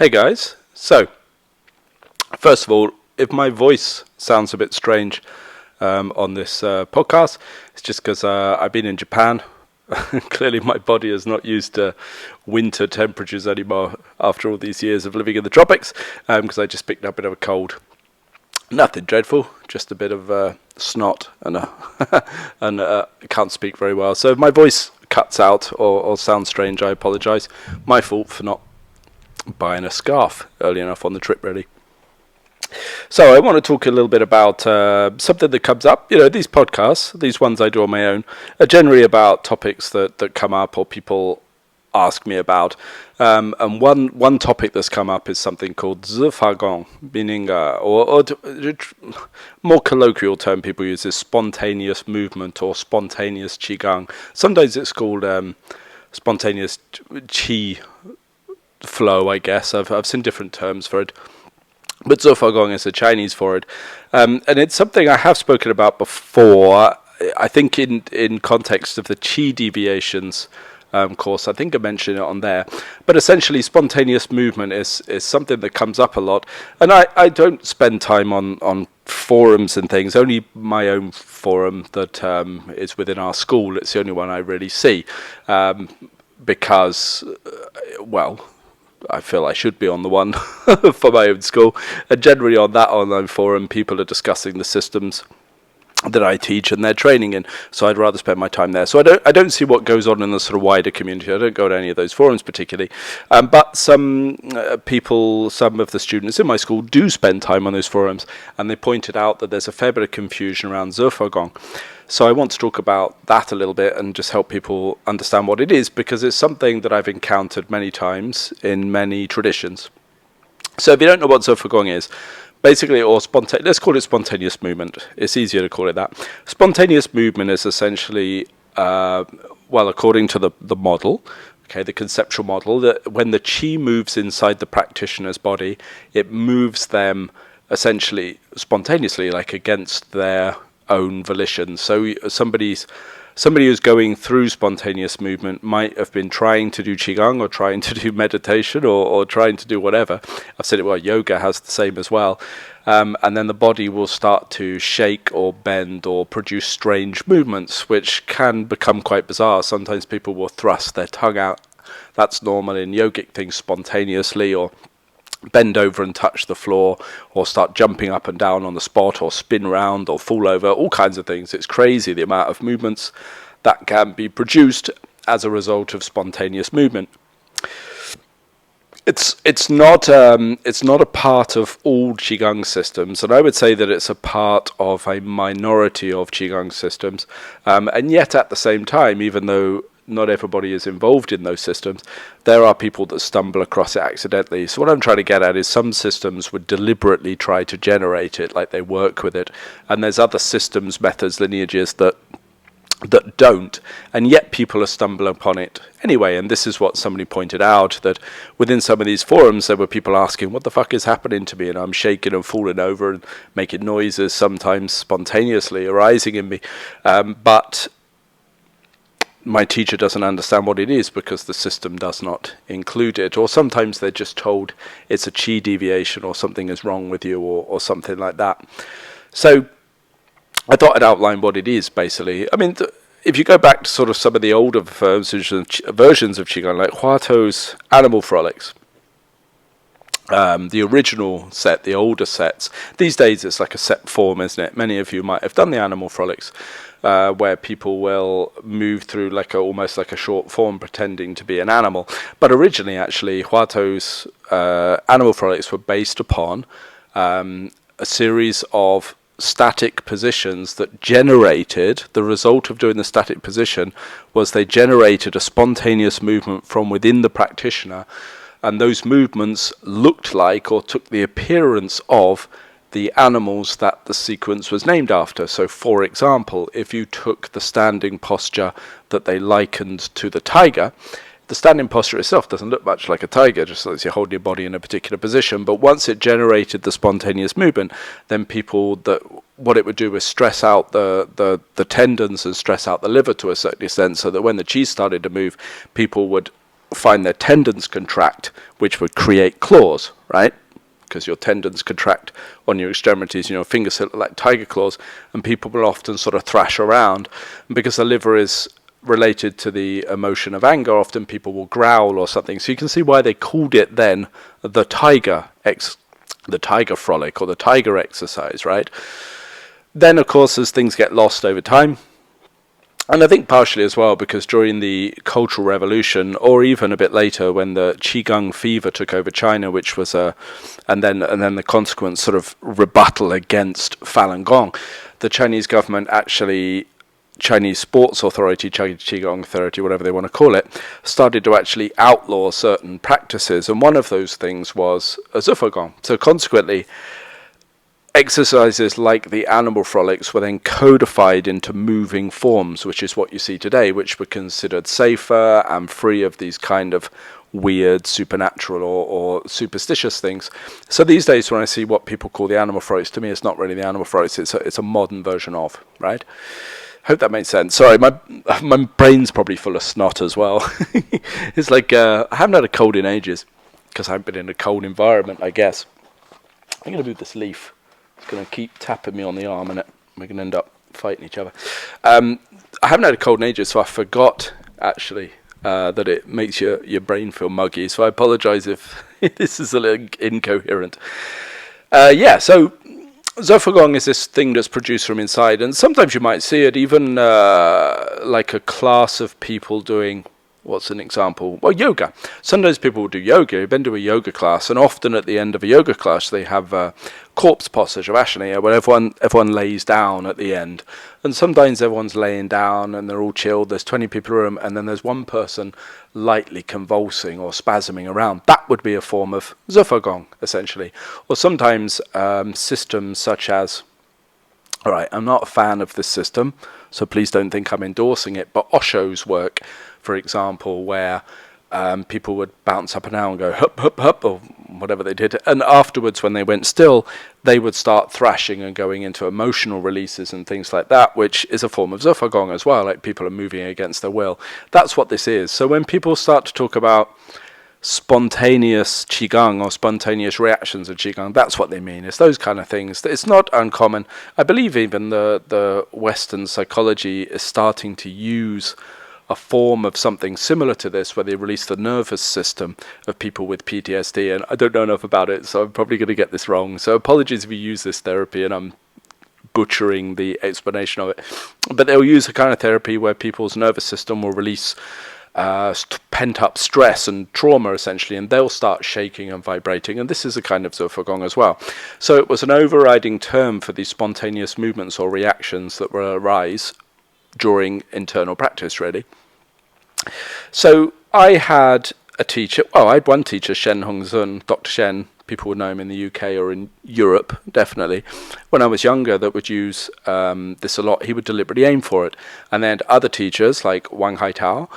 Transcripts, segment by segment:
Hey guys, so first of all, if my voice sounds a bit strange on this podcast, it's just because I've been in Japan. Clearly my body is not used to winter temperatures anymore after all these years of living in the tropics, because I just picked up a bit of a cold. Nothing dreadful, just a bit of snot and I can't speak very well. So if my voice cuts out or sounds strange, I apologise. My fault for not buying a scarf early enough on the trip, really. So I want to talk a little bit about something that comes up. You know, these podcasts, these ones I do on my own, are generally about topics that come up or people ask me about. And one topic that's come up is something called zifagong, meaning, or more colloquial term people use is spontaneous movement or spontaneous Qigong. Sometimes it's called spontaneous Qi flow, I guess. I've seen different terms for it, but zufagong is the Chinese for it, and it's something I have spoken about before. I think in context of the Qi deviations course, I think I mentioned it on there. But essentially, spontaneous movement is something that comes up a lot, and I don't spend time on forums and things. Only my own forum that is within our school. It's the only one I really see, because, well, I feel I should be on the one for my own school. And generally on that online forum, people are discussing the systems that I teach and they're training in. So I'd rather spend my time there. So I don't see what goes on in the sort of wider community. I don't go to any of those forums particularly. But some people, some of the students in my school do spend time on those forums. And they pointed out that there's a fair bit of confusion around zifagong. So I want to talk about that a little bit and just help people understand what it is, because it's something that I've encountered many times in many traditions. So if you don't know what zifagong is, basically, or let's call it spontaneous movement. It's easier to call it that. Spontaneous movement is essentially, according to the model, okay, the conceptual model, that when the qi moves inside the practitioner's body, it moves them essentially spontaneously, like against their own volition. So somebody who's going through spontaneous movement might have been trying to do Qigong or trying to do meditation or trying to do whatever. I've said it well, yoga has the same as well. And then the body will start to shake or bend or produce strange movements, which can become quite bizarre. Sometimes people will thrust their tongue out. That's normal in yogic things spontaneously, or bend over and touch the floor, or start jumping up and down on the spot, or spin round, or fall over, all kinds of things. It's crazy the amount of movements that can be produced as a result of spontaneous movement. It's not a part of all Qigong systems, and I would say that it's a part of a minority of Qigong systems, and yet at the same time, even though not everybody is involved in those systems, there are people that stumble across it accidentally. So what I'm trying to get at is some systems would deliberately try to generate it, like they work with it, and there's other systems, methods, lineages that don't, and yet people are stumbling upon it anyway. And this is what somebody pointed out, that within some of these forums there were people asking, what the fuck is happening to me? And I'm shaking and falling over and making noises, sometimes spontaneously arising in me, but my teacher doesn't understand what it is because the system does not include it. Or sometimes they're just told it's a qi deviation or something is wrong with you, or something like that. So I thought I'd outline what it is, basically. I mean, if you go back to sort of some of the older versions of Qigong, like Huato's Animal Frolics, the original set, the older sets. These days it's like a set form, isn't it? Many of you might have done the Animal Frolics, where people will move through almost like a short form pretending to be an animal. But originally, actually, Huato's Animal Frolics were based upon a series of static positions that generated, the result of doing the static position was they generated a spontaneous movement from within the practitioner, and those movements looked like or took the appearance of the animals that the sequence was named after. So, for example, if you took the standing posture that they likened to the tiger, the standing posture itself doesn't look much like a tiger, just as you're holding your body in a particular position. But once it generated the spontaneous movement, then what it would do was stress out the tendons and stress out the liver to a certain extent, so that when the chi started to move, people would find their tendons contract, which would create claws, right? Because your tendons contract on your extremities, and your fingers look like tiger claws, and people will often sort of thrash around. And because the liver is related to the emotion of anger, often people will growl or something. So you can see why they called it then the tiger frolic or the tiger exercise, right? Then, of course, as things get lost over time, and I think partially as well because during the Cultural Revolution, or even a bit later when the Qigong fever took over China, which was and then the consequent sort of rebuttal against Falun Gong, the Chinese government actually, Chinese Sports Authority, Qigong Authority, whatever they want to call it, started to actually outlaw certain practices, and one of those things was a zifagong. So consequently, exercises like the animal frolics were then codified into moving forms, which is what you see today, which were considered safer and free of these kind of weird supernatural or superstitious things. So these days when I see what people call the animal frolics, to me it's not really the animal frolics, it's a modern version of, right? Hope that makes sense. Sorry, my brain's probably full of snot as well. It's like I haven't had a cold in ages because I haven't been in a cold environment, I guess. I'm going to move this leaf. It's going to keep tapping me on the arm, and we're going to end up fighting each other. I haven't had a cold in ages, so I forgot, actually, that it makes your brain feel muggy. So I apologise if this is a little incoherent. So zifagong is this thing that's produced from inside, and sometimes you might see it even like a class of people doing, what's an example? Well, yoga. Sometimes people will do yoga. You've been to a yoga class, and often at the end of a yoga class, they have corpse posture, Shavasana, where everyone lays down at the end. And sometimes everyone's laying down, and they're all chilled. There's 20 people in the room, and then there's one person lightly convulsing or spasming around. That would be a form of zifagong, essentially. Or sometimes systems such as, all right, I'm not a fan of this system, so please don't think I'm endorsing it, but Osho's work, for example, where people would bounce up and down and go hup, hup, hup, or whatever they did. And afterwards, when they went still, they would start thrashing and going into emotional releases and things like that, which is a form of zufagong as well, like people are moving against their will. That's what this is. So when people start to talk about spontaneous Qigong or spontaneous reactions of Qigong, that's what they mean. It's those kind of things. It's not uncommon. I believe even the Western psychology is starting to use a form of something similar to this, where they release the nervous system of people with PTSD, and I don't know enough about it, so I'm probably going to get this wrong. So apologies if you use this therapy and I'm butchering the explanation of it. But they'll use a kind of therapy where people's nervous system will release pent-up stress and trauma, essentially, and they'll start shaking and vibrating, and this is a kind of zufagong as well. So it was an overriding term for these spontaneous movements or reactions that will arise during internal practice, really. So I had a teacher, I had one teacher, Shen Hongzun, Dr. Shen, people would know him in the UK or in Europe, definitely, when I was younger, that would use this a lot. He would deliberately aim for it. And then other teachers, like Wang Haitao,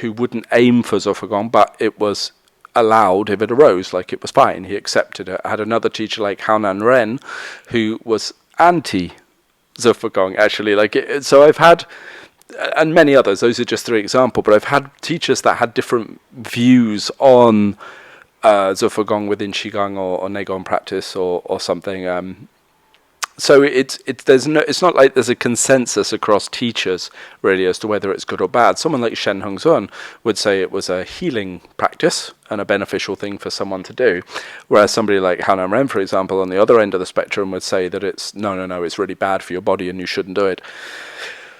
who wouldn't aim for zufagong, but it was allowed if it arose, like it was fine, he accepted it. I had another teacher like Haonan Ren, who was anti-zufagong, actually. So I've had, and many others, those are just three examples, but I've had teachers that had different views on zufagong within Qigong or Neigong practice or something. So it's not like there's a consensus across teachers really as to whether it's good or bad. Someone like Shen Hongzun would say it was a healing practice and a beneficial thing for someone to do, whereas somebody like Haonan Ren, for example, on the other end of the spectrum would say that it's no, it's really bad for your body and you shouldn't do it.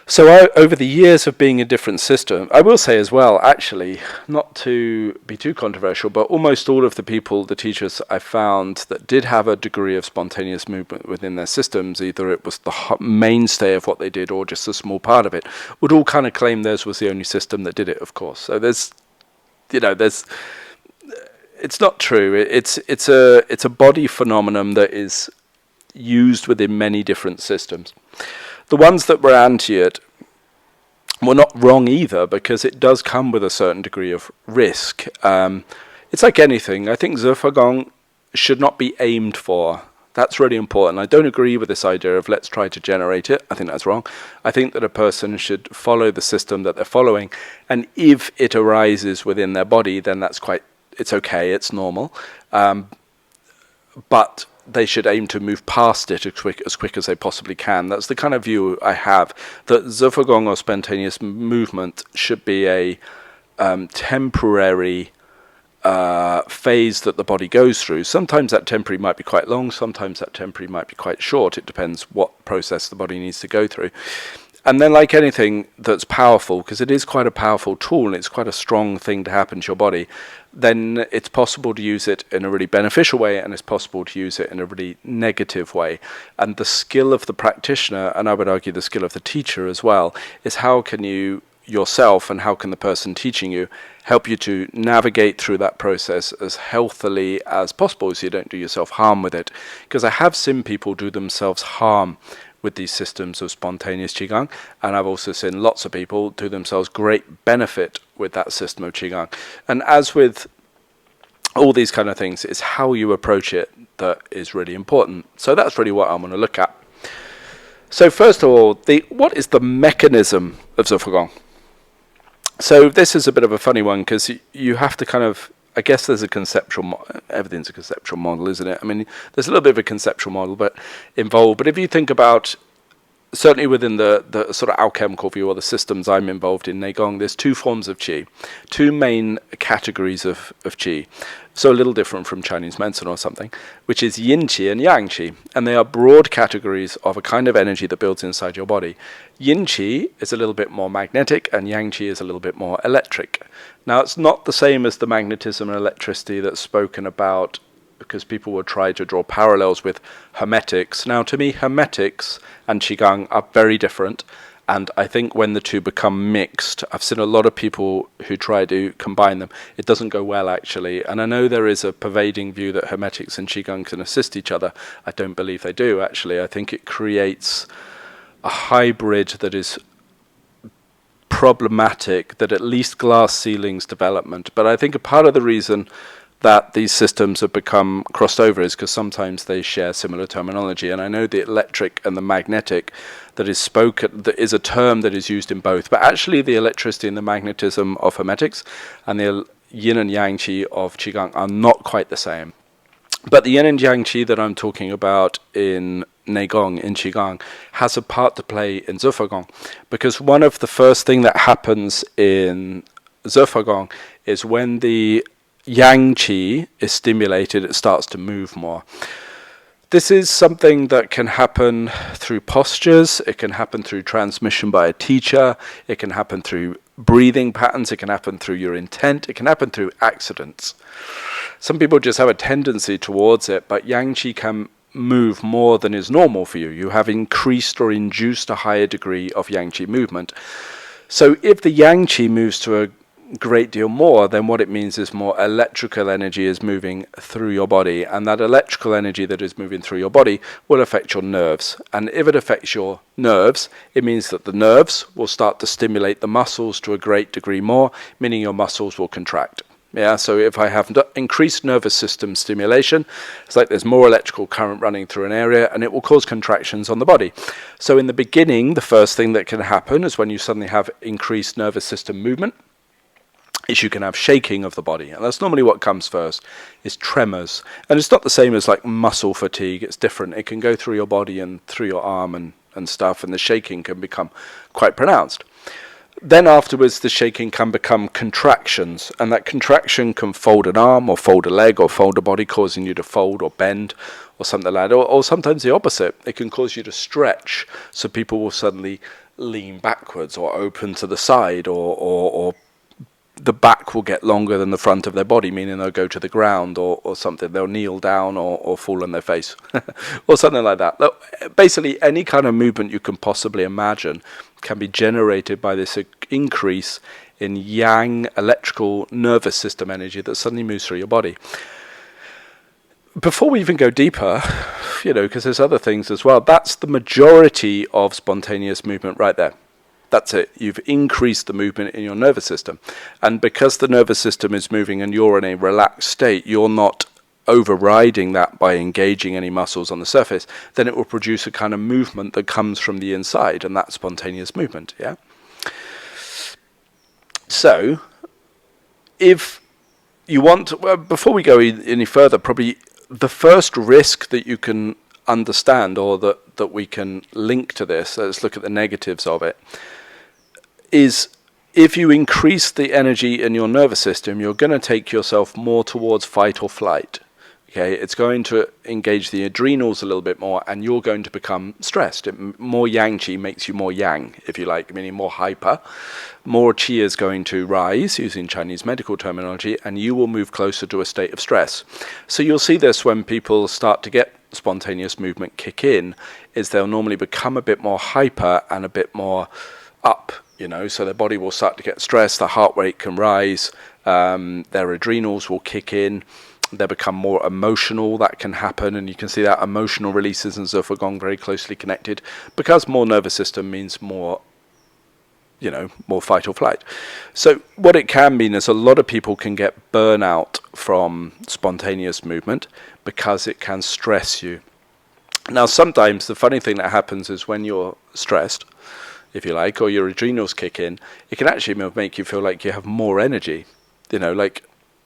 So over the years of being in different systems, I will say as well, actually, not to be too controversial, but almost all of the people, the teachers I found that did have a degree of spontaneous movement within their systems, either it was the mainstay of what they did or just a small part of it, would all kind of claim theirs was the only system that did it, of course. So it's not true. It's a body phenomenon that is used within many different systems. The ones that were anti it were not wrong either, because it does come with a certain degree of risk. It's like anything. I think zifagong should not be aimed for. That's really important. I don't agree with this idea of let's try to generate it. I think that's wrong. I think that a person should follow the system that they're following, and if it arises within their body, then it's okay, it's normal. But they should aim to move past it as quick as they possibly can. That's the kind of view I have, that zifagong, or spontaneous movement, should be a temporary phase that the body goes through. Sometimes that temporary might be quite long, sometimes that temporary might be quite short. It depends what process the body needs to go through. And then, like anything that's powerful, because it is quite a powerful tool and it's quite a strong thing to happen to your body, then it's possible to use it in a really beneficial way, and it's possible to use it in a really negative way. And the skill of the practitioner, and I would argue the skill of the teacher as well, is how can you yourself and how can the person teaching you help you to navigate through that process as healthily as possible, so you don't do yourself harm with it. Because I have seen people do themselves harm with these systems of spontaneous Qigong, and I've also seen lots of people do themselves great benefit with that system of Qigong. And as with all these kind of things, it's how you approach it that is really important. So that's really what I'm going to look at. So first of all, what is the mechanism of zifagong? So this is a bit of a funny one, because you have to kind of, I guess there's a conceptual, everything's a conceptual model, isn't it? I mean, there's a little bit of a conceptual model involved, but if you think about, certainly within the sort of alchemical view, or the systems I'm involved in, Neigong, there's two forms of Qi, two main categories of Qi. So a little different from Chinese medicine or something, which is Yin Qi and Yang Qi. And they are broad categories of a kind of energy that builds inside your body. Yin Qi is a little bit more magnetic, and Yang Qi is a little bit more electric. Now, it's not the same as the magnetism and electricity that's spoken about, because people will try to draw parallels with Hermetics. Now, to me, Hermetics and Qigong are very different. And I think when the two become mixed, I've seen a lot of people who try to combine them. It doesn't go well, actually. And I know there is a pervading view that Hermetics and Qigong can assist each other. I don't believe they do, actually. I think it creates a hybrid that is problematic, that at least glass ceilings development. But I think a part of the reason that these systems have become crossed over is because sometimes they share similar terminology. And I know the electric and the magnetic that is spoken, that is a term that is used in both, but actually the electricity and the magnetism of Hermetics and the yin and yang Qi of Qigong are not quite the same. But the yin and yang Qi that I'm talking about in Neigong, in Qigong, has a part to play in zufagong, because one of the first thing that happens in zufagong is when the yang Qi is stimulated, it starts to move more. This is something that can happen through postures, it can happen through transmission by a teacher, it can happen through breathing patterns, it can happen through your intent, it can happen through accidents. Some people just have a tendency towards it, but yang Qi can move more than is normal for you. You have increased or induced a higher degree of yang Qi movement. So if the yang Qi moves to a great deal more, then what it means is more electrical energy is moving through your body, and that electrical energy that is moving through your body will affect your nerves. And if it affects your nerves, it means that the nerves will start to stimulate the muscles to a great degree more, meaning your muscles will contract. Yeah, so if I have increased nervous system stimulation, it's like there's more electrical current running through an area, and it will cause contractions on the body. So in the beginning, the first thing that can happen is when you suddenly have increased nervous system movement, is you can have shaking of the body, and that's normally what comes first, is tremors. And it's not the same as like muscle fatigue, it's different. It can go through your body and through your arm and stuff, and the shaking can become quite pronounced. Then afterwards, the shaking can become contractions, and that contraction can fold an arm or fold a leg or fold a body, causing you to fold or bend or something like that, or sometimes the opposite. It can cause you to stretch, so people will suddenly lean backwards or open to the side, or the back will get longer than the front of their body, meaning they'll go to the ground or something. They'll kneel down or fall on their face or something like that. Basically, any kind of movement you can possibly imagine can be generated by this increase in yang electrical nervous system energy that suddenly moves through your body. Before we even go deeper, because there's other things as well, that's the majority of spontaneous movement right there. That's it. You've increased the movement in your nervous system. And because the nervous system is moving and you're in a relaxed state, you're not overriding that by engaging any muscles on the surface, then it will produce a kind of movement that comes from the inside, and that's spontaneous movement. Yeah. So, if you want, well, before we go any further, probably the first risk that you can understand, or that we can link to this, let's look at the negatives of it, is if you increase the energy in your nervous system, you're going to take yourself more towards fight or flight. Okay, it's going to engage the adrenals a little bit more, and you're going to become stressed. More yang qi makes you more yang, if you like, meaning more hyper. More qi is going to rise, using Chinese medical terminology, and you will move closer to a state of stress. So you'll see this when people start to get spontaneous movement kick in, is they'll normally become a bit more hyper and a bit more up, so their body will start to get stressed, the heart rate can rise, their adrenals will kick in, they become more emotional. That can happen, and you can see that emotional releases and zifagong very closely connected, because more nervous system means more, more fight or flight. So what it can mean is a lot of people can get burnout from spontaneous movement because it can stress you. Now, sometimes the funny thing that happens is when you're stressed, if you like, or your adrenals kick in, it can actually make you feel like you have more energy,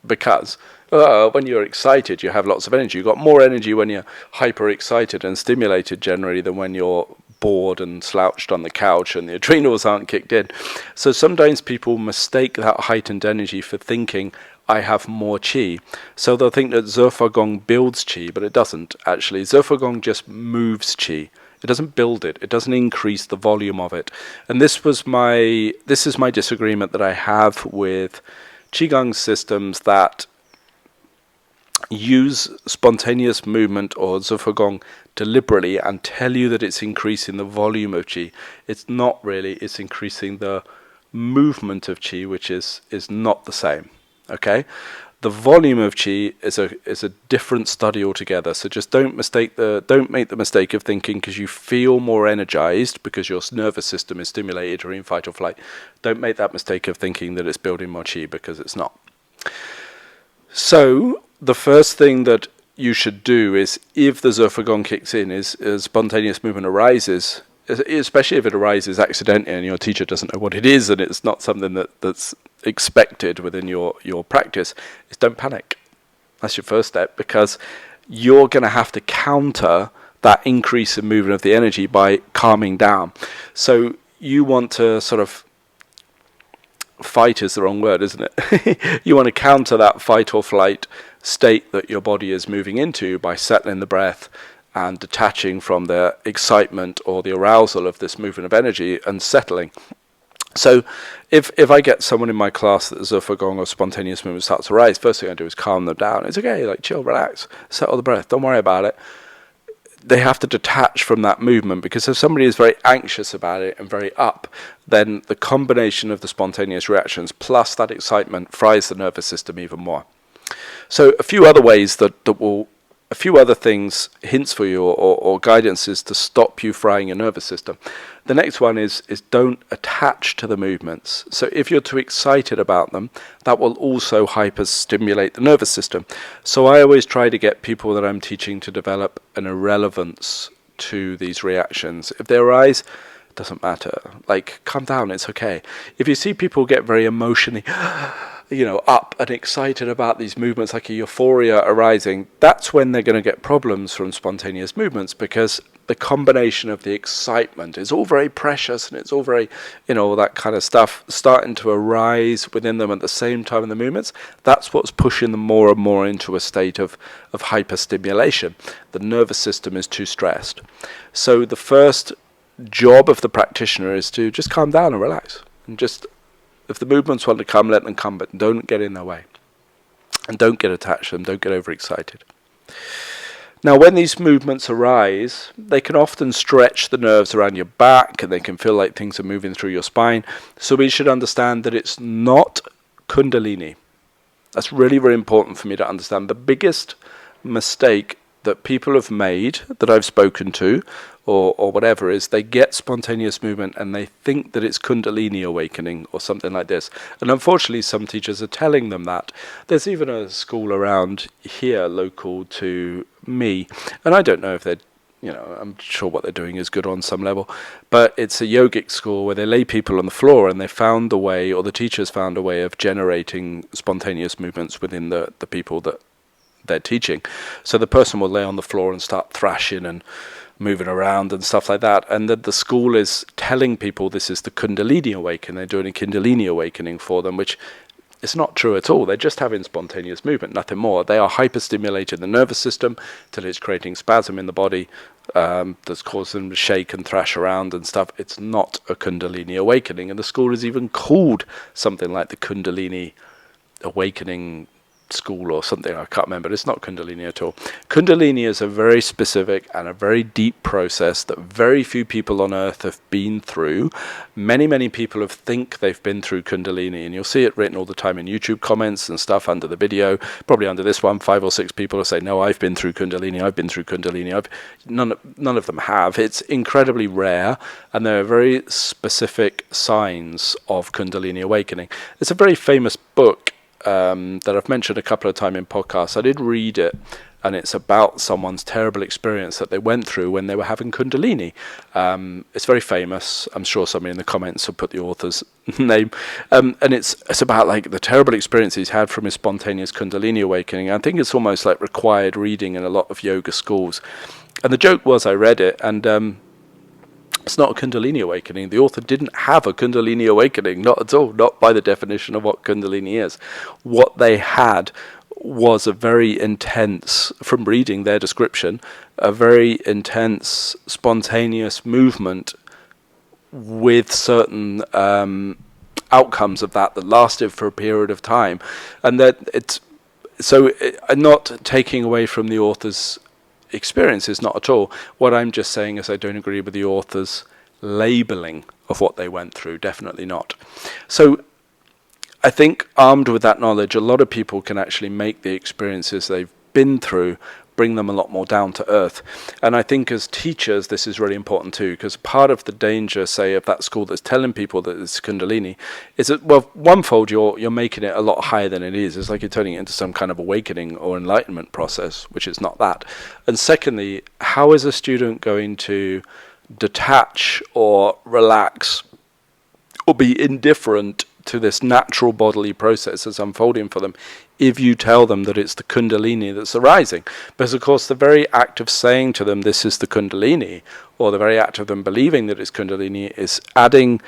because when you're excited, you have lots of energy. You've got more energy when you're hyper excited and stimulated generally than when you're bored and slouched on the couch and the adrenals aren't kicked in. So sometimes people mistake that heightened energy for thinking, I have more qi. So they'll think that zifagong builds qi, but it doesn't actually. Zifagong just moves qi. It doesn't build it. It doesn't increase the volume of it. And this is my disagreement that I have with Qigong systems that use spontaneous movement or zufagong deliberately and tell you that it's increasing the volume of qi. It's not really. It's increasing the movement of qi, which is not the same. Okay, the volume of qi is a different study altogether. So just don't make the mistake of thinking because you feel more energized because your nervous system is stimulated or in fight or flight. Don't make that mistake of thinking that it's building more qi, because it's not. So the first thing that you should do is, if the zifagong kicks in, is spontaneous movement arises, especially if it arises accidentally and your teacher doesn't know what it is and it's not something that's expected within your practice, is don't panic. That's your first step, because you're going to have to counter that increase in movement of the energy by calming down. So you want to sort of, fight is the wrong word, isn't it? You want to counter that fight or flight state that your body is moving into by settling the breath and detaching from the excitement or the arousal of this movement of energy and settling. So if I get someone in my class that zifagong or spontaneous movement starts to rise, first thing I do is calm them down. It's okay, chill, relax, settle the breath, don't worry about it. They have to detach from that movement, because if somebody is very anxious about it and very up, then the combination of the spontaneous reactions plus that excitement fries the nervous system even more. So a few other ways a few other things, hints for you or guidances to stop you frying your nervous system. The next one is don't attach to the movements. So if you're too excited about them, that will also hyper-stimulate the nervous system. So I always try to get people that I'm teaching to develop an irrelevance to these reactions. If they arise, it doesn't matter. Calm down, it's okay. If you see people get very emotionally up and excited about these movements, like a euphoria arising, that's when they're going to get problems from spontaneous movements, because the combination of the excitement is all very precious and it's all very, all that kind of stuff starting to arise within them at the same time in the movements. That's what's pushing them more and more into a state of hyperstimulation. The nervous system is too stressed. So the first job of the practitioner is to just calm down and relax, and just, if the movements want to come, let them come, but don't get in their way. And don't get attached to them, don't get overexcited. Now, when these movements arise, they can often stretch the nerves around your back, and they can feel like things are moving through your spine. So we should understand that it's not Kundalini. That's really, very important for me to understand. The biggest mistake that people have made, that I've spoken to, or whatever, is they get spontaneous movement and they think that it's Kundalini awakening or something like this. And unfortunately, some teachers are telling them that. There's even a school around here local to me, and I don't know if they're, I'm sure what they're doing is good on some level, but it's a yogic school where they lay people on the floor and they found a way, or the teachers found a way of generating spontaneous movements within the people that they're teaching. So the person will lay on the floor and start thrashing and moving around and stuff like that, and that the school is telling people this is the Kundalini awakening. They're doing a Kundalini awakening for them, which is not true at all. They're just having spontaneous movement, nothing more. They are hyperstimulating the nervous system till it's creating spasm in the body that's causing them to shake and thrash around and stuff. It's not a Kundalini awakening, and the school is even called something like the Kundalini awakening school or something. I can't remember. It's not Kundalini at all. Kundalini is a very specific and a very deep process that very few people on earth have been through. Many people have think they've been through Kundalini, and you'll see it written all the time in YouTube comments and stuff under the video. Probably under this one, 5 or 6 people will say, no, I've been through Kundalini, I've been through Kundalini. None of them have. It's incredibly rare, and there are very specific signs of Kundalini awakening. It's a very famous book that I've mentioned a couple of times in podcasts. I did read it, and it's about someone's terrible experience that they went through when they were having Kundalini. It's very famous. I'm sure somebody in the comments will put the author's name. And it's about like the terrible experience he's had from his spontaneous Kundalini awakening. I think it's almost like required reading in a lot of yoga schools. And the joke was, I read it, and it's not a Kundalini awakening. The author didn't have a Kundalini awakening, not at all, not by the definition of what Kundalini is. What they had was a very intense, from reading their description, a very intense, spontaneous movement with certain outcomes of that lasted for a period of time. And that it's so not taking away from the author's experiences, not at all. What I'm just saying is I don't agree with the author's labeling of what they went through. Definitely not. So I think armed with that knowledge, a lot of people can actually make the experiences they've been through, bring them a lot more down to earth. And I think as teachers, this is really important too, because part of the danger, say, of that school that's telling people that it's Kundalini is that, well, onefold, you're making it a lot higher than it is. It's like you're turning it into some kind of awakening or enlightenment process, which is not that. And secondly, how is a student going to detach or relax or be indifferent to this natural bodily process that's unfolding for them if you tell them that it's the Kundalini that's arising? Because of course the very act of saying to them this is the Kundalini, or the very act of them believing that it's Kundalini, is adding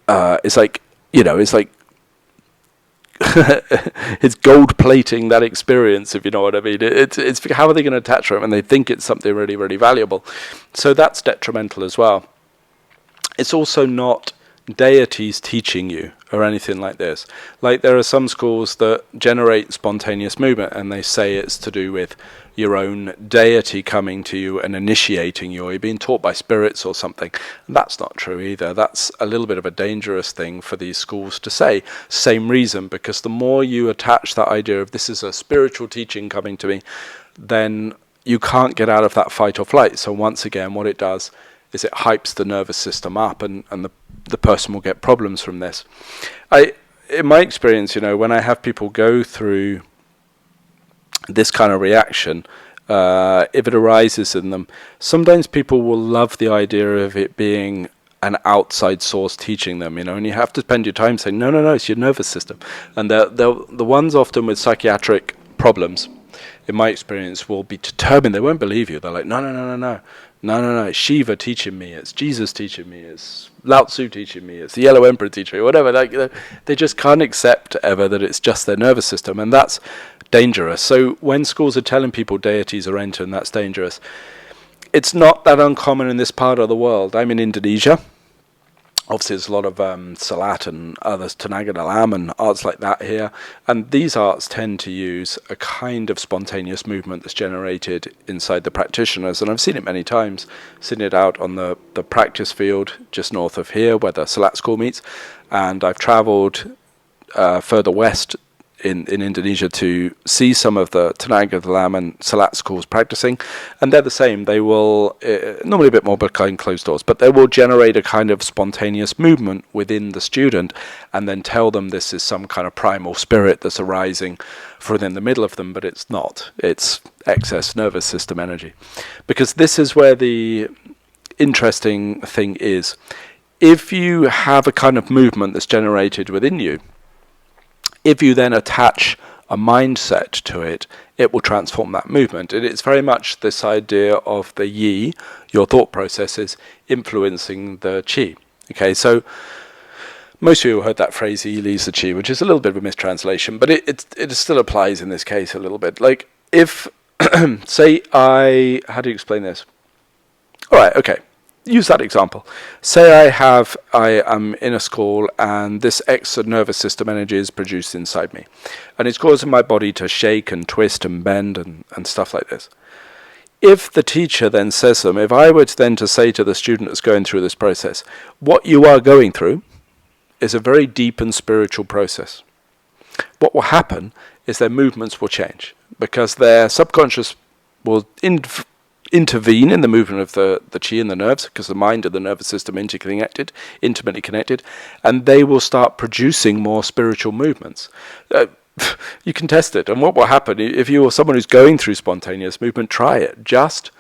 it's like it's gold plating that experience, if you know what I mean. It's how are they going to attach to it when they think it's something really, really valuable? So that's detrimental as well. It's also not deities teaching you or anything like this. Like there are some schools that generate spontaneous movement and they say it's to do with your own deity coming to you and initiating you, or you're being taught by spirits or something. And that's not true either. That's a little bit of a dangerous thing for these schools to say. Same reason, because the more you attach that idea of this is a spiritual teaching coming to me, then you can't get out of that fight or flight. So once again, what it does is it hypes the nervous system up, and the person will get problems from this. In my experience, when I have people go through this kind of reaction, if it arises in them, sometimes people will love the idea of it being an outside source teaching them, and you have to spend your time saying, no, it's your nervous system. And the ones often with psychiatric problems, in my experience, will be determined. They won't believe you. They're like, no, it's Shiva teaching me, it's Jesus teaching me, it's Lao Tzu teaching me, it's the Yellow Emperor teaching me, whatever. They just can't accept ever that it's just their nervous system, and that's dangerous. So when schools are telling people deities are entering, that's dangerous. It's not that uncommon in this part of the world. I'm in Indonesia. Obviously, there's a lot of Salat and others, Tenaga Dalam and arts like that here. And these arts tend to use a kind of spontaneous movement that's generated inside the practitioners. And I've seen it many times, seen it out on the practice field just north of here where the Salat school meets. And I've travelled further west in Indonesia to see some of the Tenaga Dalam and Salat schools practicing, and they're the same. They will, normally a bit more behind closed doors, but they will generate a kind of spontaneous movement within the student and then tell them this is some kind of primal spirit that's arising from within the middle of them, but it's not. It's excess nervous system energy. Because this is where the interesting thing is. If you have a kind of movement that's generated within you, if you then attach a mindset to it, it will transform that movement. And it's very much this idea of the yi, your thought processes, influencing the qi. Okay, so most of you have heard that phrase, yi leads the qi, which is a little bit of a mistranslation, but it still applies in this case a little bit. Like if, say how do you explain this? All right, okay. Use that example. Say I am in a school and this extra nervous system energy is produced inside me. And it's causing my body to shake and twist and bend and stuff like this. If the teacher then says to them, if I were to say to the student that's going through this process, what you are going through is a very deep and spiritual process. What will happen is their movements will change because their subconscious will intervene in the movement of the qi and the nerves, because the mind and the nervous system are intimately connected, and they will start producing more spiritual movements. You can test it, and what will happen if you are someone who's going through spontaneous movement, try it. Just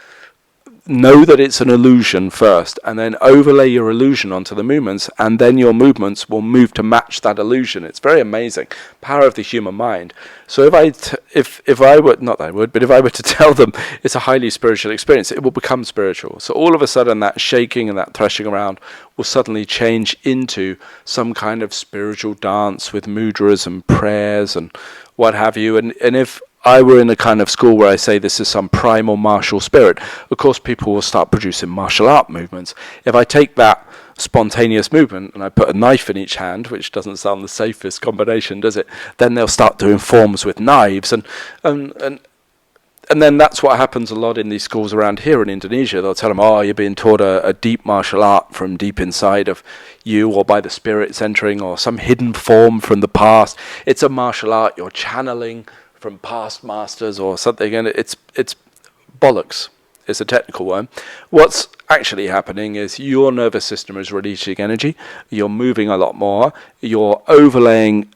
know that it's an illusion first, and then overlay your illusion onto the movements, and then your movements will move to match that illusion. It's very amazing, power of the human mind. So if I were to tell them it's a highly spiritual experience, it will become spiritual. So all of a sudden that shaking and that threshing around will suddenly change into some kind of spiritual dance with mudras and prayers and what have you. And if I were in a kind of school where I say this is some primal martial spirit, of course people will start producing martial art movements. If I take that spontaneous movement and I put a knife in each hand, which doesn't sound the safest combination, does it? Then they'll start doing forms with knives, and then that's what happens a lot in these schools around here in Indonesia. They'll tell them, oh, you're being taught a deep martial art from deep inside of you, or by the spirits entering, or some hidden form from the past. It's a martial art you're channeling from past masters or something, and it's bollocks. It's a technical one. What's actually happening is your nervous system is releasing energy, you're moving a lot more, you're overlaying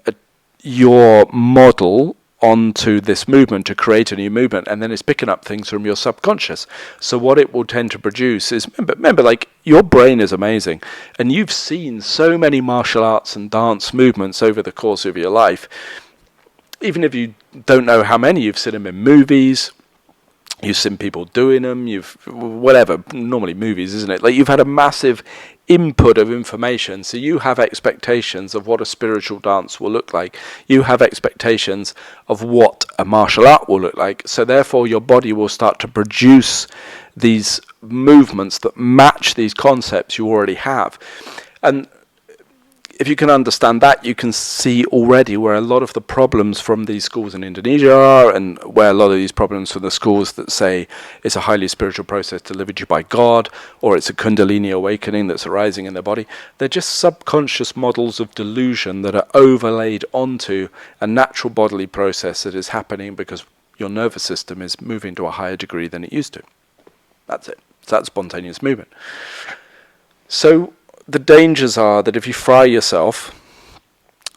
your model onto this movement to create a new movement, and then it's picking up things from your subconscious. So what it will tend to produce is, remember, like, your brain is amazing, and you've seen so many martial arts and dance movements over the course of your life. Even if you don't know how many, you've seen them in movies, you've seen people doing them, normally movies, isn't it? Like, you've had a massive input of information, so you have expectations of what a spiritual dance will look like. You have expectations of what a martial art will look like, so therefore your body will start to produce these movements that match these concepts you already have. And if you can understand that, you can see already where a lot of the problems from these schools in Indonesia are, and where a lot of these problems from the schools that say it's a highly spiritual process delivered to you by God, or it's a Kundalini awakening that's arising in their body. They're just subconscious models of delusion that are overlaid onto a natural bodily process that is happening because your nervous system is moving to a higher degree than it used to. That's it. So that's spontaneous movement. So the dangers are that if you fry yourself,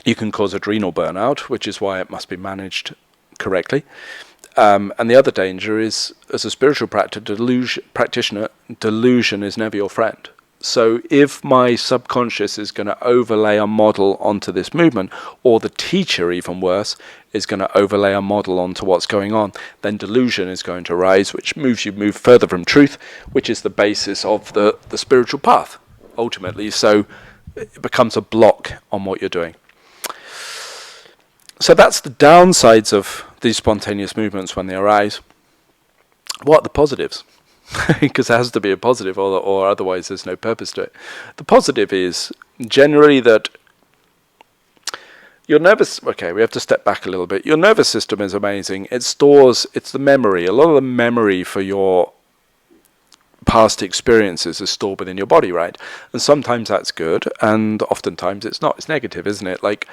you can cause adrenal burnout, which is why it must be managed correctly. And the other danger is, as a spiritual practitioner, delusion is never your friend. So if my subconscious is going to overlay a model onto this movement, or the teacher, even worse, is going to overlay a model onto what's going on, then delusion is going to arise, which move further from truth, which is the basis of the spiritual path, ultimately. So it becomes a block on what you're doing. So that's the downsides of these spontaneous movements when they arise. What are the positives? Because there has to be a positive, or otherwise there's no purpose to it. The positive is generally that your nervous... Okay, we have to step back a little bit. Your nervous system is amazing. It stores... It's the memory. A lot of the memory for your past experiences is stored within your body, right? And sometimes that's good, and oftentimes it's not. It's negative, isn't it? Like,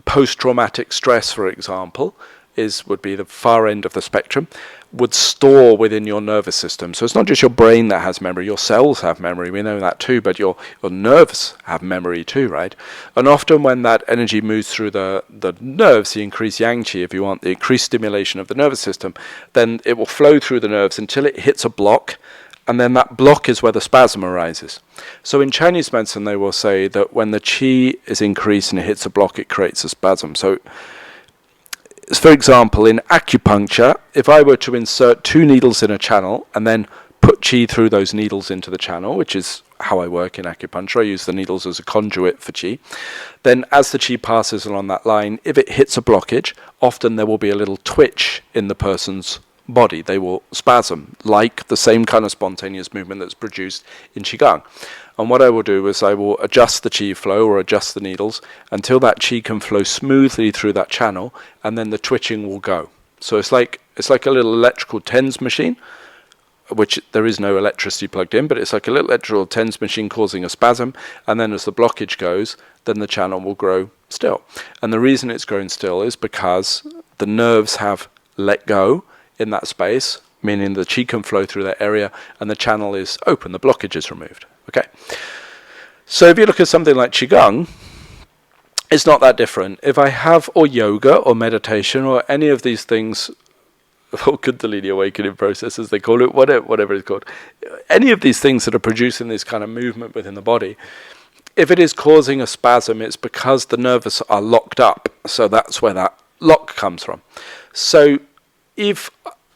post-traumatic stress, for example, would be the far end of the spectrum, would store within your nervous system. So it's not just your brain that has memory, your cells have memory, we know that too, but your nerves have memory too, right? And often when that energy moves through the nerves, the increased yang qi, if you want, the increased stimulation of the nervous system, then it will flow through the nerves until it hits a block, and then that block is where the spasm arises. So in Chinese medicine, they will say that when the qi is increased and it hits a block, it creates a spasm. So for example, in acupuncture, if I were to insert 2 needles in a channel and then put qi through those needles into the channel, which is how I work in acupuncture, I use the needles as a conduit for qi, then as the qi passes along that line, if it hits a blockage, often there will be a little twitch in the person's body. They will spasm, like the same kind of spontaneous movement that's produced in Qigong. And what I will do is I will adjust the qi flow or adjust the needles until that qi can flow smoothly through that channel, and then the twitching will go. So it's like a little electrical TENS machine, which there is no electricity plugged in, but it's like a little electrical TENS machine causing a spasm, and then as the blockage goes, then the channel will grow still. And the reason it's growing still is because the nerves have let go in that space, meaning the qi can flow through that area, and the channel is open, the blockage is removed. Okay, so if you look at something like Qigong, it's not that different. If I have, or yoga, or meditation, or any of these things, or Kundalini awakening processes, they call it, whatever it's called, any of these things that are producing this kind of movement within the body, if it is causing a spasm, it's because the nerves are locked up. So that's where that lock comes from. So if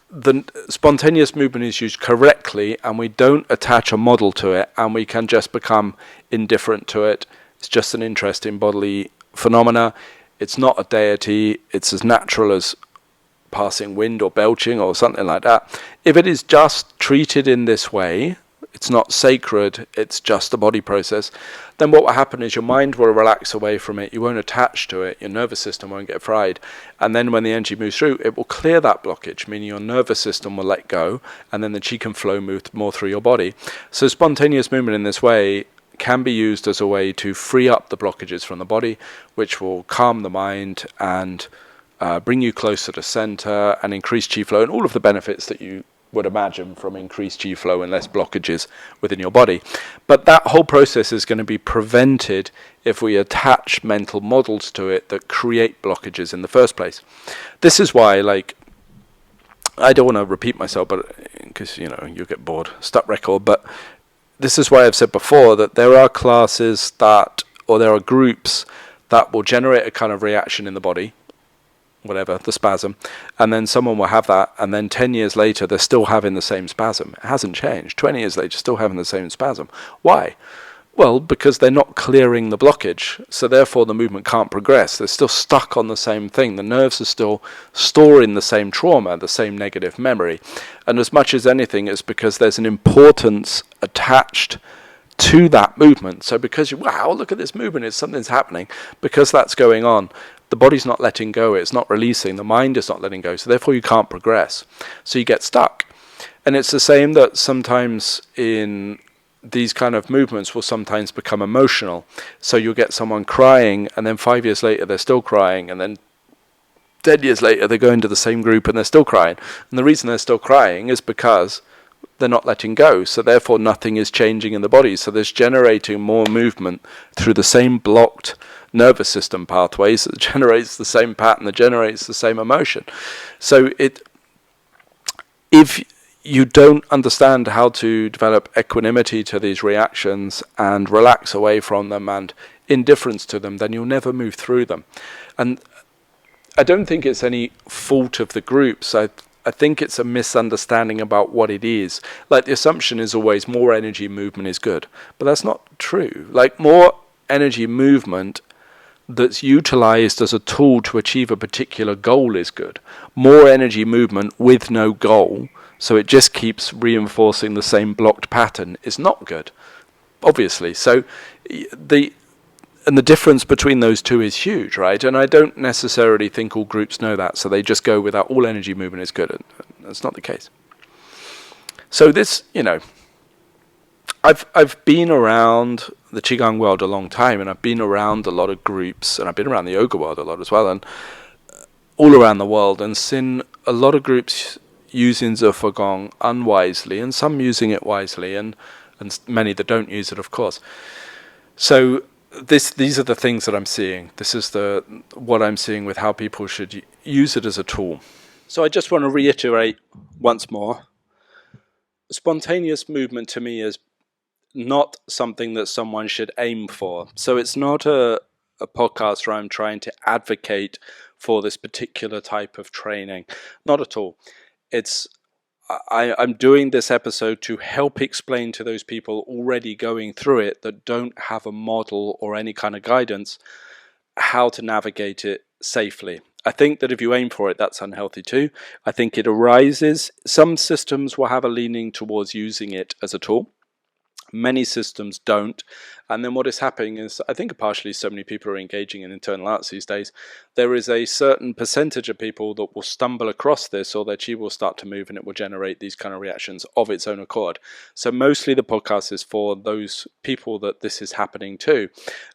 the spontaneous movement is used correctly and we don't attach a model to it and we can just become indifferent to it, it's just an interesting bodily phenomena, it's not a deity, it's as natural as passing wind or belching or something like that. If it is just treated in this way, it's not sacred, it's just a body process, then what will happen is your mind will relax away from it, you won't attach to it, your nervous system won't get fried, and then when the energy moves through, it will clear that blockage, meaning your nervous system will let go, and then the qi can flow more through your body. So spontaneous movement in this way can be used as a way to free up the blockages from the body, which will calm the mind and bring you closer to center and increase qi flow and all of the benefits that you would imagine from increased qi flow and less blockages within your body. But that whole process is going to be prevented if we attach mental models to it that create blockages in the first place. This is why, I don't want to repeat myself, but because you get bored, stuck record, but this is why I've said before that there are classes or there are groups that will generate a kind of reaction in the body, whatever, the spasm, and then someone will have that, and then 10 years later they're still having the same spasm. It hasn't changed. 20 years later, still having the same spasm. Why? Well, because they're not clearing the blockage, so therefore the movement can't progress. They're still stuck on the same thing. The nerves are still storing the same trauma, the same negative memory. And as much as anything, it's because there's an importance attached to that movement. So because wow, look at this movement, something's happening, because that's going on, the body's not letting go, it's not releasing, the mind is not letting go, so therefore you can't progress. So you get stuck. And it's the same that sometimes in these kind of movements will sometimes become emotional. So you'll get someone crying, and then 5 years later they're still crying, and then 10 years later they go into the same group and they're still crying. And the reason they're still crying is because they're not letting go, so therefore nothing is changing in the body. So there's generating more movement through the same blocked nervous system pathways that generates the same pattern, that generates the same emotion. So if you don't understand how to develop equanimity to these reactions and relax away from them and indifference to them, then you'll never move through them. And I don't think it's any fault of the groups. I think it's a misunderstanding about what it is. Like, the assumption is always more energy movement is good, but that's not true. Like, more energy movement that's utilized as a tool to achieve a particular goal is good. More energy movement with no goal, so it just keeps reinforcing the same blocked pattern, is not good, obviously. So the difference between those two is huge, right? And I don't necessarily think all groups know that, so they just go with that all energy movement is good, and that's not the case. So this, I've been around the Qigong world a long time, and I've been around a lot of groups, and I've been around the yoga world a lot as well, and all around the world, and seen a lot of groups using zifagong unwisely, and some using it wisely, and many that don't use it, of course. So these are the things that I'm seeing. This is what I'm seeing with how people should use it as a tool. So I just want to reiterate once more, spontaneous movement to me is not something that someone should aim for. So it's not a podcast where I'm trying to advocate for this particular type of training. Not at all. I'm doing this episode to help explain to those people already going through it that don't have a model or any kind of guidance how to navigate it safely. I think that if you aim for it, that's unhealthy too. I think it arises. Some systems will have a leaning towards using it as a tool. Many systems don't. And then what is happening is, I think partially so many people are engaging in internal arts these days, there is a certain percentage of people that will stumble across this, or their chi will start to move and it will generate these kind of reactions of its own accord. So mostly the podcast is for those people that this is happening to.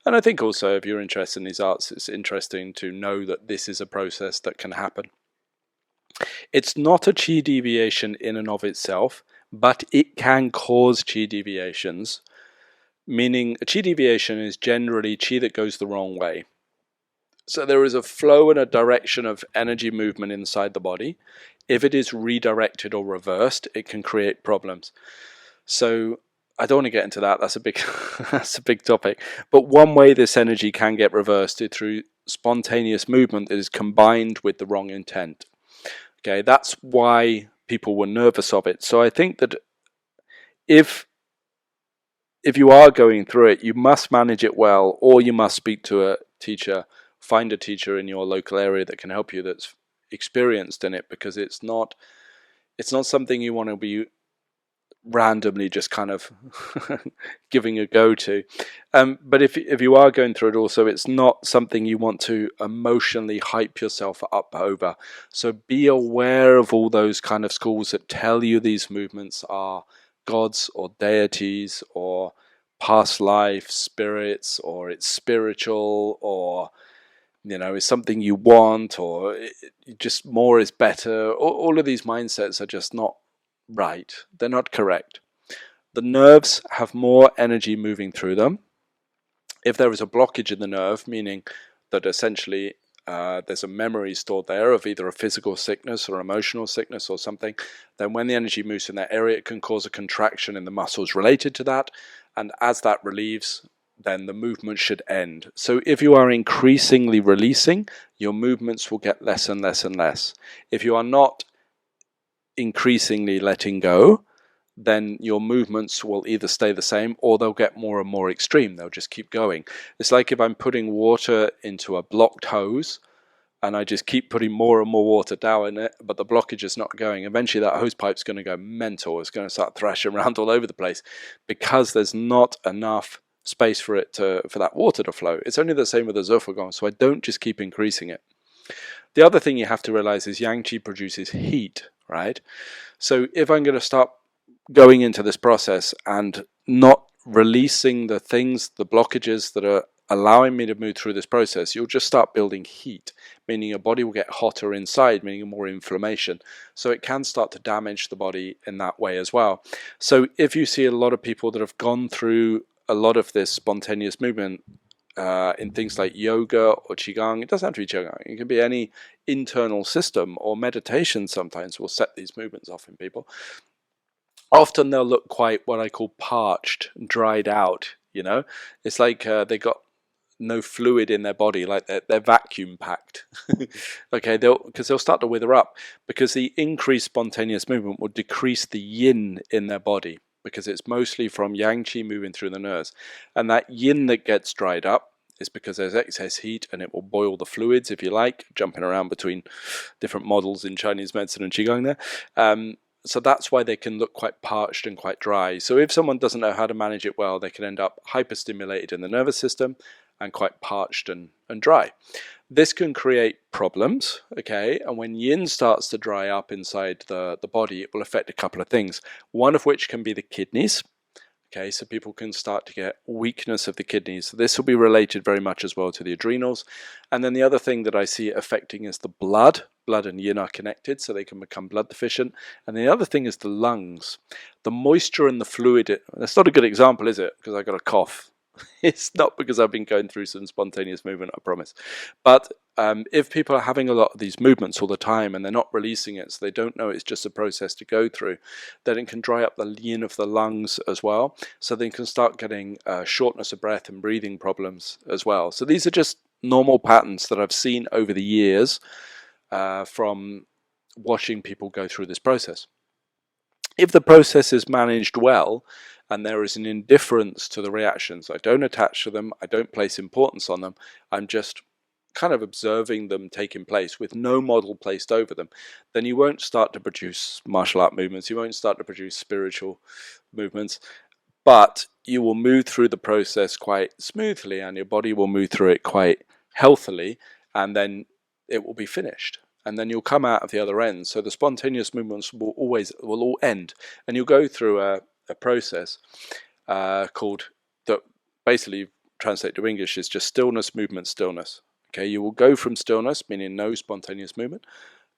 And I think also if you're interested in these arts, it's interesting to know that this is a process that can happen. It's not a chi deviation in and of itself, but it can cause chi deviations, meaning a chi deviation is generally chi that goes the wrong way. So there is a flow and a direction of energy movement inside the body. If it is redirected or reversed, it can create problems. So I don't want to get into that. That's a big that's a big topic. But one way this energy can get reversed is through spontaneous movement that is combined with the wrong intent. Okay, that's why people were nervous of it. So I think that if you are going through it, you must manage it well, or you must speak to a teacher, find a teacher in your local area that can help you that's experienced in it, because it's not something you want to be randomly just kind of giving a go to. But if you are going through it also, it's not something you want to emotionally hype yourself up over. So be aware of all those kind of schools that tell you these movements are gods or deities or past life spirits, or it's spiritual, or it's something you want, or just more is better. All of these mindsets are just not right. They're not correct. The nerves have more energy moving through them. If there is a blockage in the nerve, meaning that essentially there's a memory stored there of either a physical sickness or emotional sickness or something, then when the energy moves in that area, it can cause a contraction in the muscles related to that. And as that relieves, then the movement should end. So if you are increasingly releasing, your movements will get less and less and less. If you are not increasingly letting go, then your movements will either stay the same or they'll get more and more extreme. They'll just keep going. It's like if I'm putting water into a blocked hose and I just keep putting more and more water down in it, but the blockage is not going. Eventually that hose pipe's going to go mental. It's going to start thrashing around all over the place because there's not enough space for that water to flow. It's only the same with the zufagong, so I don't just keep increasing it. The other thing you have to realize is yang qi produces heat, right? So if I'm going to start going into this process and not releasing the things, the blockages that are allowing me to move through this process, you'll just start building heat, meaning your body will get hotter inside, meaning more inflammation. So it can start to damage the body in that way as well. So if you see a lot of people that have gone through a lot of this spontaneous movement in things like yoga or Qigong, it doesn't have to be Qigong, it can be any internal system, or meditation sometimes will set these movements off in people. Often they'll look quite what I call parched, dried out, It's like they got no fluid in their body, like they're vacuum packed. Okay, because they'll start to wither up, because the increased spontaneous movement will decrease the yin in their body, because it's mostly from yang qi moving through the nerves. And that yin that gets dried up is because there's excess heat, and it will boil the fluids, if you like, jumping around between different models in Chinese medicine and Qigong there. So that's why they can look quite parched and quite dry. So if someone doesn't know how to manage it well, they can end up hyperstimulated in the nervous system and quite parched and dry. This can create problems, okay? And when yin starts to dry up inside the body, it will affect a couple of things. One of which can be the kidneys, Okay, so people can start to get weakness of the kidneys. So this will be related very much as well to the adrenals. And then the other thing that I see it affecting is the blood. Blood and yin are connected, so they can become blood deficient. And the other thing is the lungs. The moisture and the fluid. That's not a good example, is it? Because I got a cough. It's not because I've been going through some spontaneous movement, I promise. But if people are having a lot of these movements all the time and they're not releasing it, so they don't know it's just a process to go through, then it can dry up the yin of the lungs as well. So they can start getting shortness of breath and breathing problems as well. So these are just normal patterns that I've seen over the years from watching people go through this process. If the process is managed well and there is an indifference to the reactions, I don't attach to them, I don't place importance on them, I'm just kind of observing them taking place with no model placed over them, then you won't start to produce martial art movements, you won't start to produce spiritual movements, but you will move through the process quite smoothly and your body will move through it quite healthily, and then it will be finished. And then you'll come out of the other end. So the spontaneous movements will all end, and you'll go through a process called, that basically translate to English is just stillness, movement, stillness. Okay, you will go from stillness, meaning no spontaneous movement,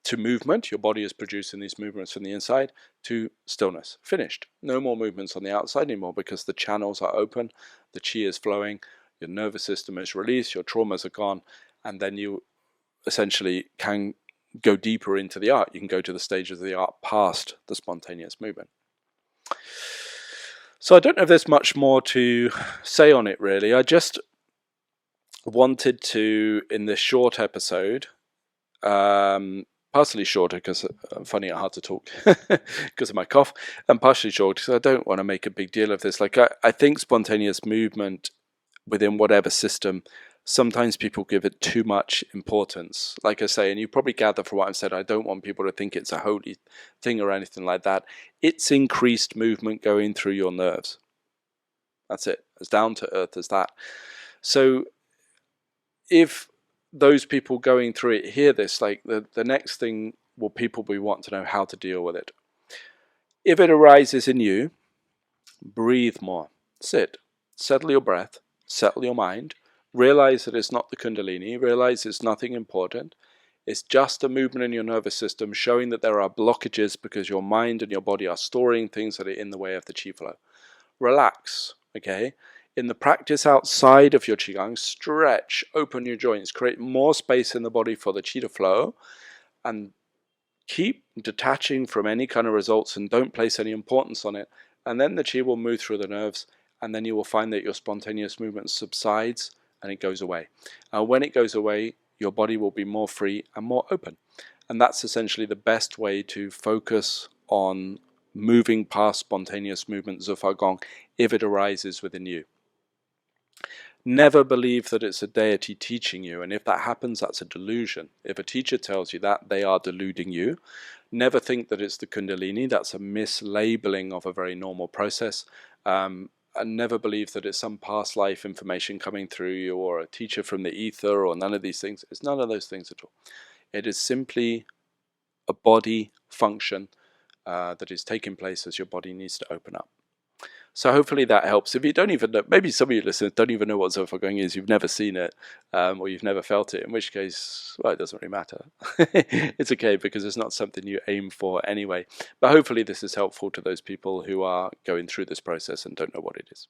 to movement. Your body is producing these movements from the inside, to stillness. Finished. No more movements on the outside anymore because the channels are open, the chi is flowing, your nervous system is released, your traumas are gone, and then you essentially can go deeper into the art. You can go to the stages of the art past the spontaneous movement. So I don't know if there's much more to say on it really. I just wanted to, in this short episode, partially shorter because I'm finding it hard to talk because of my cough, and partially short because I don't want to make a big deal of this. Like I think spontaneous movement within whatever system, sometimes people give it too much importance. Like I say, and you probably gather from what I've said, I don't want people to think it's a holy thing or anything like that. It's increased movement going through your nerves. That's it. As down to earth as that. So if those people going through it hear this, like the next thing will people will want to know how to deal with it. If it arises in you, breathe more. Sit. Settle your breath. Settle your mind. Realize that it's not the Kundalini. Realize it's nothing important. It's just a movement in your nervous system showing that there are blockages because your mind and your body are storing things that are in the way of the chi flow. Relax, okay? In the practice outside of your Qigong, stretch, open your joints, create more space in the body for the chi to flow, and keep detaching from any kind of results and don't place any importance on it. And then the chi will move through the nerves, and then you will find that your spontaneous movement subsides and it goes away. When it goes away, your body will be more free and more open. And that's essentially the best way to focus on moving past spontaneous movement, zufagong, if it arises within you. Never believe that it's a deity teaching you, and if that happens, that's a delusion. If a teacher tells you that, they are deluding you. Never think that it's the Kundalini. That's a mislabeling of a very normal process. And never believe that it's some past life information coming through you or a teacher from the ether or none of these things. It's none of those things at all. It is simply a body function that is taking place as your body needs to open up. So hopefully that helps. If you don't even know, maybe some of you listeners don't even know what zifagong is, you've never seen it, or you've never felt it, in which case, well, it doesn't really matter. It's okay because it's not something you aim for anyway. But hopefully this is helpful to those people who are going through this process and don't know what it is.